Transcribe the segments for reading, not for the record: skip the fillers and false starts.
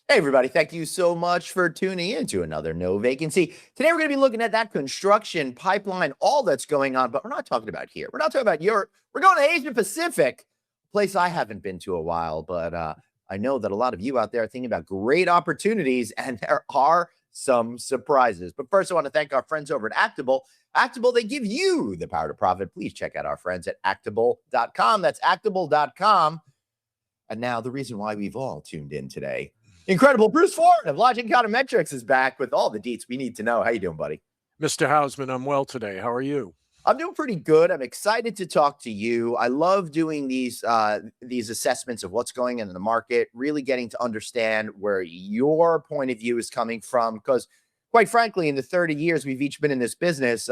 Hey, everybody. Thank you so much for tuning in to another No Vacancy. Today, we're going to be looking at that construction pipeline, all that's going on, but we're not talking about here. We're not talking about Europe. We're going to Asia Pacific, a place I haven't been to a while, but I know that a lot of you out there are thinking about great opportunities, and there are some surprises. But first, I want to thank our friends over at Actabl. Actabl, they give you the power to profit. Please check out our friends at Actabl.com. That's Actabl.com. And now the reason why we've all tuned in today. Incredible Bruce Ford of Lodging Econometrics is back with all the deets we need to know. How you doing, buddy? Mr. Hausman, I'm well today. How are you? I'm doing pretty good. I'm excited to talk to you. I love doing these assessments of what's going on in the market, really getting to understand where your point of view is coming from. Because, quite frankly, in the 30 years we've each been in this business,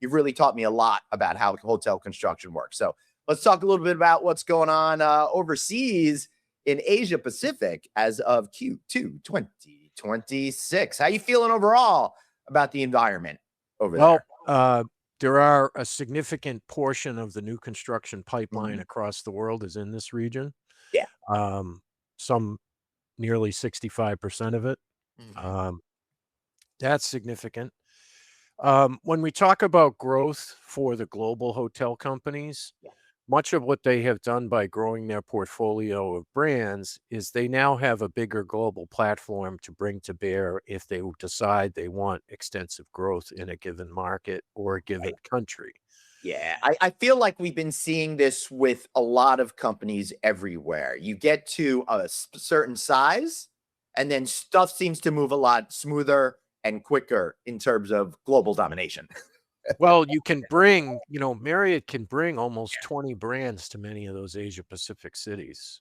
you've really taught me a lot about how hotel construction works. So let's talk a little bit about what's going on overseas in Asia Pacific as of Q2 2026. How you feeling overall about the environment over there? There are a significant portion of the new construction pipeline Mhm. across the world is in this region. Yeah. Some nearly 65% of it. Mhm. Um, that's significant. When we talk about growth for the global hotel companies, Yeah. much of what they have done by growing their portfolio of brands is they now have a bigger global platform to bring to bear if they decide they want extensive growth in a given market or a given country. Yeah, I feel like we've been seeing this with a lot of companies everywhere. You get to a certain size, and then stuff seems to move a lot smoother and quicker in terms of global domination. Well, you can bring, Marriott can bring almost 20 brands to many of those Asia Pacific cities.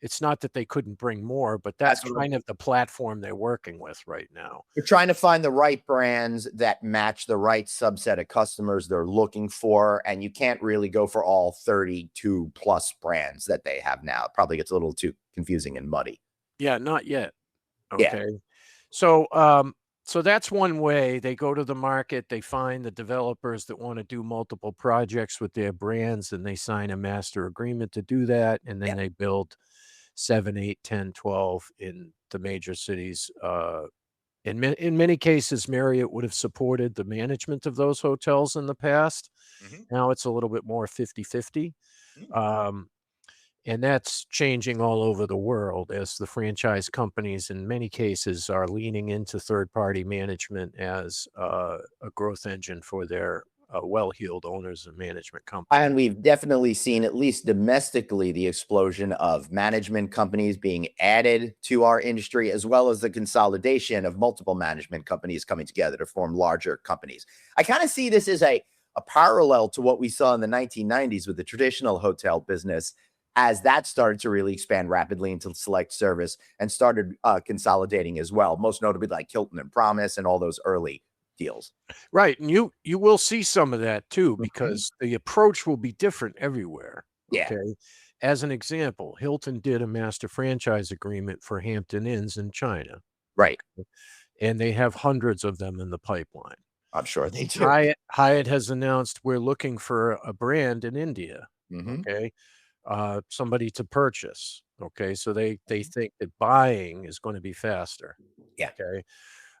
It's not that they couldn't bring more, but that's That's what kind of the platform they're working with right now. we're trying to find the right brands that match the right subset of customers they're looking for, and you can't really go for all 32 plus brands that they have now. It probably gets a little too confusing and muddy. Yeah, not yet. Yeah, Okay. So that's one way they go to the market, they find the developers that want to do multiple projects with their brands and they sign a master agreement to do that. And then yeah, they build 7, 8, 10, 12 in the major cities. In many cases, Marriott would have supported the management of those hotels in the past. mhm, Now it's a little bit more 50-50. mm. Um, and that's changing all over the world as the franchise companies, in many cases, are leaning into third-party management as a growth engine for their well-heeled owners and management companies. And we've definitely seen, at least domestically, the explosion of management companies being added to our industry, as well as the consolidation of multiple management companies coming together to form larger companies. I kind of see this as a parallel to what we saw in the 1990s with the traditional hotel business, as that started to really expand rapidly into select service and started consolidating as well, most notably like Hilton and Promise and all those early deals. Right, and you will see some of that too Mhm. because the approach will be different everywhere, Yeah, okay? As an example, Hilton did a master franchise agreement for Hampton Inns in China, right. okay? And they have hundreds of them in the pipeline. I'm sure they do. Hyatt has announced we're looking for a brand in India, Hmm. okay? Somebody to purchase, okay? So they think that buying is gonna be faster, Yeah. okay?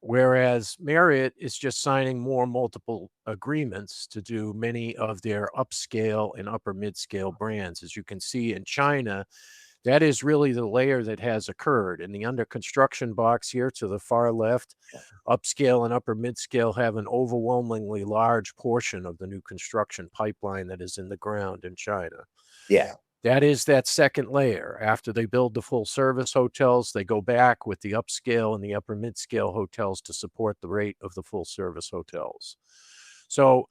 Whereas Marriott is just signing more multiple agreements to do many of their upscale and upper mid-scale brands. As you can see in China, that is really the layer that has occurred. In the under construction box here to the far left, upscale and upper mid-scale have an overwhelmingly large portion of the new construction pipeline that is in the ground in China. Yeah. That is that second layer. After they build the full service hotels, they go back with the upscale and the upper mid-scale hotels to support the rate of the full service hotels. So,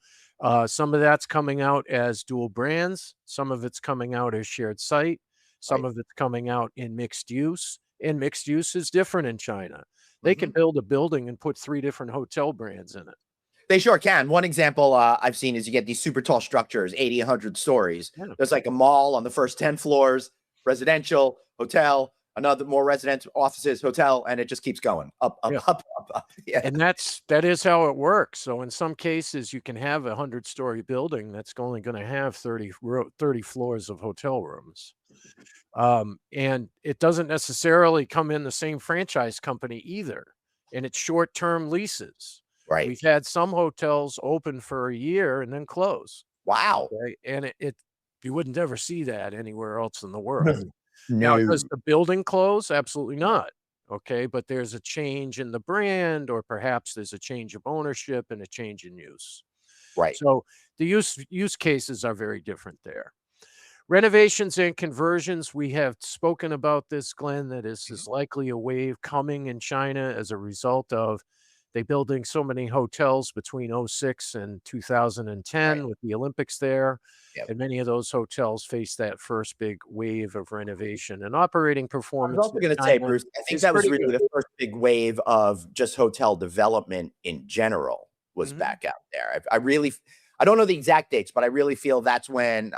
some of that's coming out as dual brands, some of it's coming out as shared site, some Right. of it's coming out in mixed use, and mixed use is different in China. They can Mhm. build a building and put 3 different hotel brands in it. They sure can. One example I've seen is you get these super tall structures, 80, 100 stories. Yeah. There's like a mall on the first 10 floors, residential, hotel, another more residential offices, hotel, and it just keeps going up, Yeah. up, up, up, up. Yeah. And that is how it works. So in some cases, you can have a 100-story building that's only gonna have 30 floors of hotel rooms. And it doesn't necessarily come in the same franchise company either. And it's short-term leases. Right. We've had some hotels open for a year and then close. Wow. Okay. And it you wouldn't ever see that anywhere else in the world. Now, No. does the building close? Absolutely not. Okay. But there's a change in the brand, or perhaps there's a change of ownership and a change in use. Right. So the use cases are very different there. Renovations and conversions, we have spoken about this, Glenn, that is likely a wave coming in China as a result of they building so many hotels between '06 and Right. 2010 with the Olympics there. Yep. And many of those hotels face that first big wave of renovation, and operating I was performance also in going to say, China Bruce, I think is that was pretty really good. the first big wave of just hotel development in general was Mhm. back out there. I don't know the exact dates, but I really feel that's when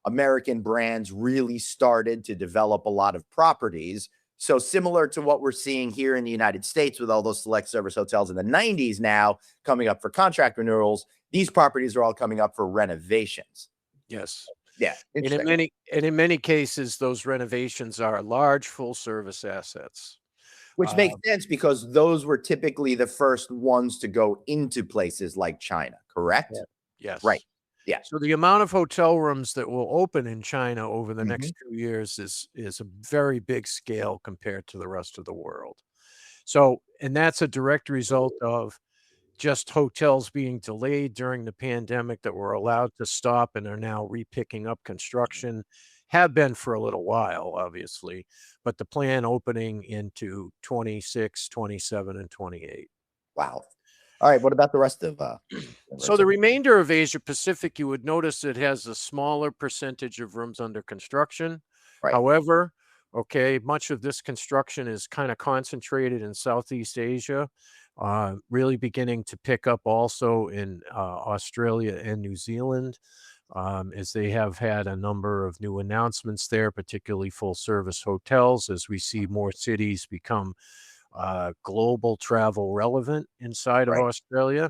American brands really started to develop a lot of properties. So similar to what we're seeing here in the United States with all those select service hotels in the 90s now coming up for contract renewals, these properties are all coming up for renovations. Yes. Yeah, And in interesting. many cases, those renovations are large full service assets. Which makes Um, sense because those were typically the first ones to go into places like China, yeah. correct? Right. Yes. Yeah. So the amount of hotel rooms that will open in China over the Mhm. next 2 years is a very big scale compared to the rest of the world. So, and that's a direct result of just hotels being delayed during the pandemic that were allowed to stop and are now repicking up construction, have been for a little while, obviously, but the plan opening into 26, 27, and 28. Wow. All right, what about the rest of, So universe? the remainder of Asia Pacific, you would notice it has a smaller percentage of rooms under construction. Right, However, okay, much of this construction is kind of concentrated in Southeast Asia, really beginning to pick up also in Australia and New Zealand, as they have had a number of new announcements there, particularly full service hotels, as we see more cities become global travel relevant inside of right. Australia.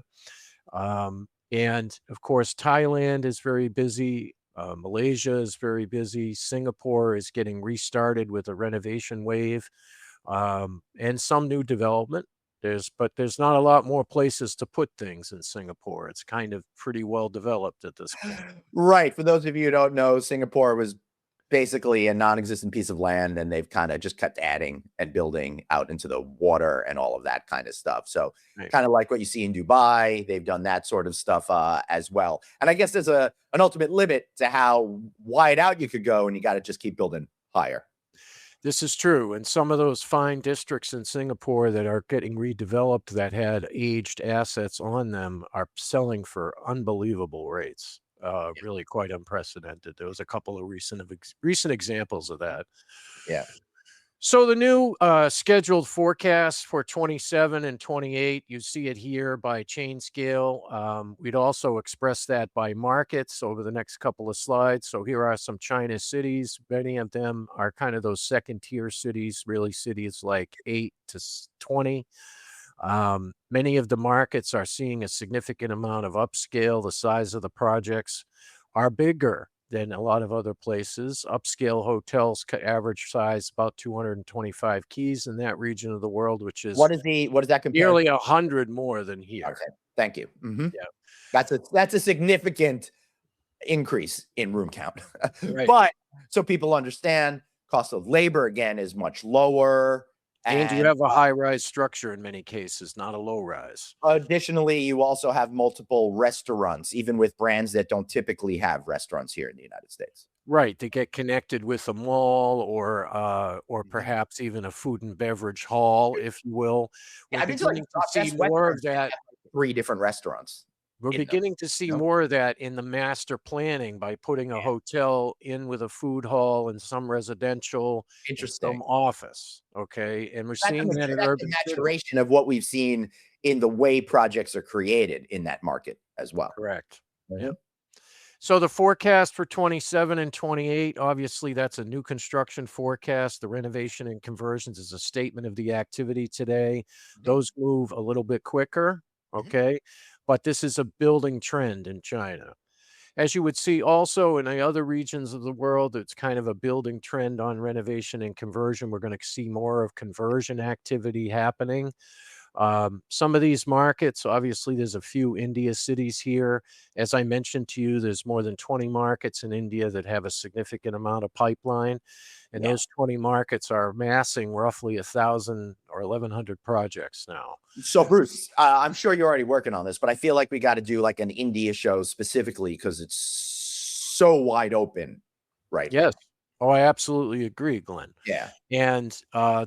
And of course, Thailand is very busy. Malaysia is very busy. Singapore is getting restarted with a renovation wave, and some new development. There's not a lot more places to put things in Singapore. It's kind of pretty well developed at this point. Right, for those of you who don't know, Singapore was basically a non-existent piece of land, and they've kinda just kept adding and building out into the water and all of that kinda stuff, so, Right. kinda like what you see in Dubai, they've done that sort of stuff, as well, and I guess there's an ultimate limit to how wide out you could go, and you gotta just keep building higher. This is true, and some of those fine districts in Singapore that are getting redeveloped that had aged assets on them are selling for unbelievable rates, really quite unprecedented. There was a couple of recent examples of that. Yeah. So the new scheduled forecast for 27 and 28, you see it here by chain scale. We'd also express that by markets over the next couple of slides. So here are some China cities. Many of them are kind of those second tier cities, really cities like 8 to 20. Many of the markets are seeing a significant amount of upscale. The size of the projects are bigger than a lot of other places. Upscale hotels average size about 225 keys in that region of the world, which is What does that compare to? nearly 100 more than here. Okay, thank you. Mhm. Yeah, That's a significant increase in room count. right. But so people understand, cost of labor again is much lower. And you And have a high-rise structure in many cases, not a low-rise. additionally, you also have multiple restaurants, even with brands that don't typically have restaurants here in the United States. Right, to get connected with a mall or Mhm. perhaps even a food and beverage hall, if you will. Yeah, We're I've been to like beginning to see Best more Western, of that. have like 3 different restaurants We're in them, beginning to see you know? more of that in the master planning by putting a Yeah, hotel in with a food hall and some residential and interesting. some office, okay? And we're That's seeing that in the urban cities. maturation of what we've seen in the way projects are created in that market as well. Correct. Yeah. Mhm. So the forecast for 27 and 28, obviously that's a new construction forecast. The renovation and conversions is a statement of the activity today. Mhm. Those move a little bit quicker, Mhm. okay? But this is a building trend in China. as you would see also in the other regions of the world, it's kind of a building trend on renovation and conversion. We're going to see more of conversion activity happening. Some of these markets, obviously, there's a few India cities here. As I mentioned to you, there's more than 20 markets in India that have a significant amount of pipeline. And Yeah. those 20 markets are massing roughly 1,000 or 1,100 projects now. So, Bruce, I'm sure you're already working on this, but I feel like we got to do like an India show specifically because it's so wide open right Yes. Oh, I absolutely agree, Glenn. now. Yeah. And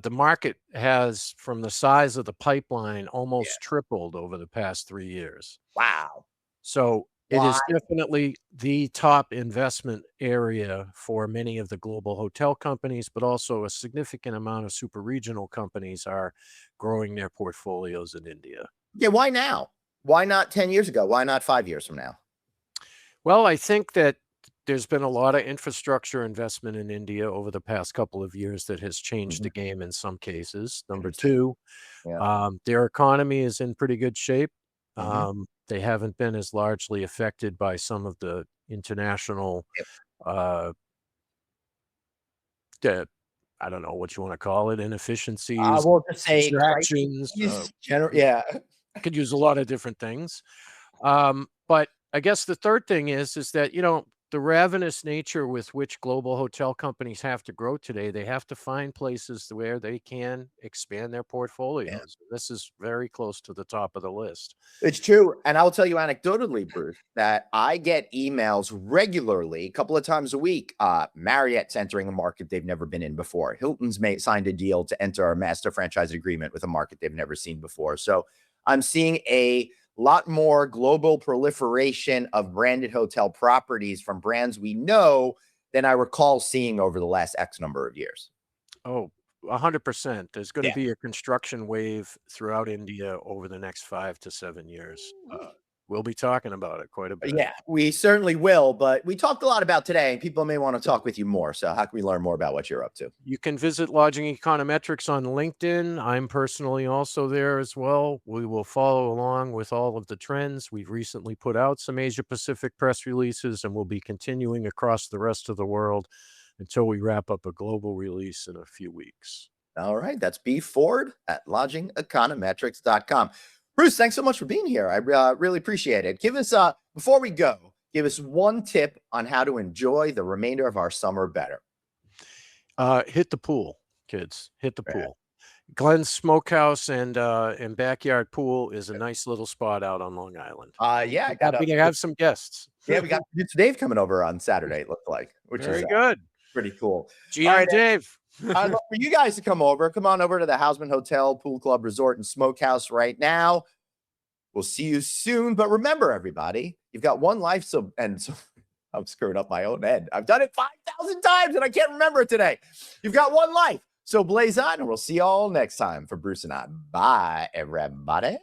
the market has, from the size of the pipeline, Yeah. almost tripled over the past 3 years. Wow. So it Why? is definitely the top investment area for many of the global hotel companies, but also a significant amount of super regional companies are growing their portfolios in India. Yeah. Why now? Why not 10 years ago? Why not 5 years from now? Well, I think that there's been a lot of infrastructure investment in India over the past couple of years that has changed Mhm. the game in some cases. Number Interesting. two, Yeah. their economy is in pretty good shape. Mhm. They haven't been as largely affected by some of the international, Yep. uh, the, I don't know what you want to call it, I inefficiencies, will just say distractions. crises. Yeah. Could use a lot of different things. But I guess the third thing is that, the ravenous nature with which global hotel companies have to grow today, they have to find places where they can expand their Yeah. portfolios. This is very close to the top of the list. It's true. And I'll tell you anecdotally, Bruce, that I get emails regularly, a couple of times a week. Marriott's entering a market they've never been in before. Hilton's signed a deal to enter a master franchise agreement with a market they've never seen before. So I'm seeing a lot more global proliferation of branded hotel properties from brands we know than I recall seeing over the last X number of years. Oh, 100%. There's going to Yeah. be a construction wave throughout India over the next 5 to 7 years. We'll be talking about it quite a bit. Yeah, we certainly will. But we talked a lot about today, and people may want to talk with you more. So, how can we learn more about what you're up to? You can visit Lodging Econometrics on LinkedIn. I'm personally also there as well. We will follow along with all of the trends. We've recently put out some Asia Pacific press releases, and we'll be continuing across the rest of the world until we wrap up a global release in a few weeks. All right, that's B Ford at lodgingeconometrics.com. Bruce, thanks so much for being here. I really appreciate it. Give us before we go, give us one tip on how to enjoy the remainder of our summer better. Hit the pool, kids. Hit the Yeah. pool. Glenn's Smokehouse and backyard pool is a nice little spot out on Long Island. Yeah, I got We can have some guests. yeah, we got producer Dave coming over on Saturday. It looked like, which is Very good. pretty cool. All GM right, Dave. I'd love for you guys to come over. Come on over to the Houseman Hotel, Pool Club, Resort, and Smokehouse right now. We'll see you soon. But remember, everybody, you've got one life. So I'm screwing up my own head. I've done it 5,000 times and I can't remember it today. You've got one life. So blaze on, and we'll see you all next time. For Bruce and I, bye, everybody.